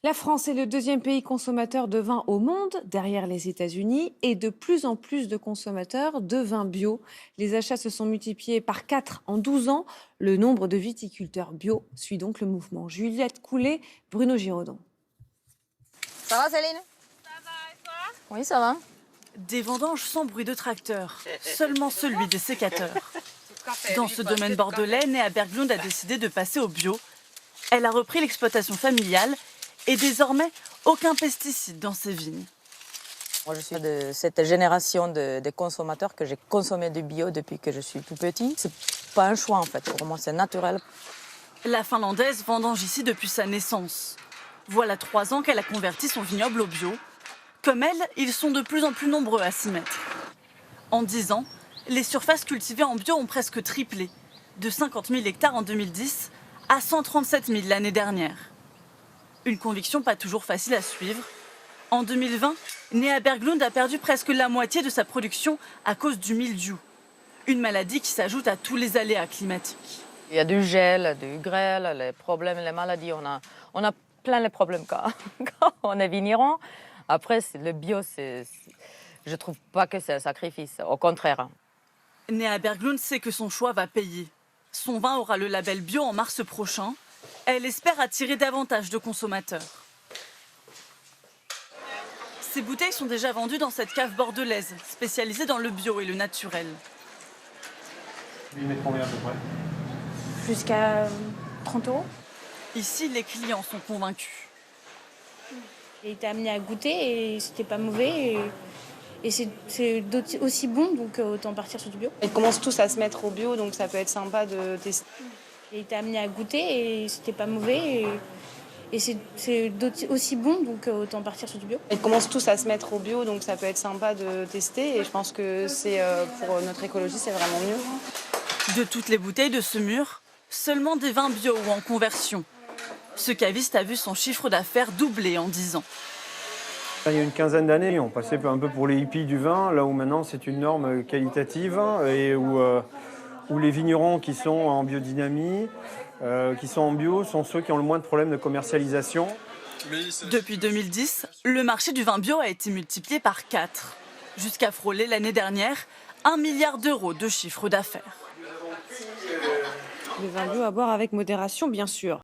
La France est le deuxième pays consommateur de vin au monde, derrière les États-Unis, et de plus en plus de consommateurs de vin bio. Les achats se sont multipliés par 4 en 12 ans. Le nombre de viticulteurs bio suit donc le mouvement. Juliette Coulet, Bruno Giraudon. Ça va Céline? Oui, ça va. Des vendanges sans bruit de tracteur, seulement celui des sécateurs. Dans ce domaine bordelais, Néa Berglund a décidé de passer au bio. Elle a repris l'exploitation familiale et désormais aucun pesticide dans ses vignes. Moi, je suis de cette génération de consommateurs que j'ai consommé du bio depuis que je suis tout petit. C'est pas un choix en fait, pour moi c'est naturel. La Finlandaise vendange ici depuis sa naissance. Voilà 3 ans qu'elle a converti son vignoble au bio. Comme elle, ils sont de plus en plus nombreux à s'y mettre. En 10 ans, les surfaces cultivées en bio ont presque triplé, de 50 000 hectares en 2010 à 137 000 l'année dernière. Une conviction pas toujours facile à suivre. En 2020, Néa Berglund a perdu presque la moitié de sa production à cause du mildiou, une maladie qui s'ajoute à tous les aléas climatiques. Il y a du gel, du grêle, les problèmes, les maladies, on a plein de problèmes quand on est vigneron. Après, le bio, je trouve pas que c'est un sacrifice, au contraire. Néa Berglund sait que son choix va payer. Son vin aura le label bio en mars prochain. Elle espère attirer davantage de consommateurs. Ces bouteilles sont déjà vendues dans cette cave bordelaise, spécialisée dans le bio et le naturel. Ils mettent combien à peu près? Jusqu'à 30 €. Ici, les clients sont convaincus. J'ai été amenée à goûter et c'était pas mauvais. Et c'est aussi bon, donc autant partir sur du bio. Ils commencent tous à se mettre au bio, donc ça peut être sympa de tester. J'ai été amenée à goûter et c'était pas mauvais. Et c'est aussi bon, donc autant partir sur du bio. Ils commencent tous à se mettre au bio, donc ça peut être sympa de tester. Et je pense que c'est pour notre écologie, c'est vraiment mieux. De toutes les bouteilles de ce mur, seulement des vins bio ou en conversion. Ce caviste a vu son chiffre d'affaires doubler en 10 ans. Il y a une quinzaine d'années, on passait un peu pour les hippies du vin, là où maintenant c'est une norme qualitative et où les vignerons qui sont en biodynamie, qui sont en bio, sont ceux qui ont le moins de problèmes de commercialisation. Depuis 2010, le marché du vin bio a été multiplié par 4, jusqu'à frôler l'année dernière 1 milliard d'euros de chiffre d'affaires. Le vin bio à boire avec modération, bien sûr.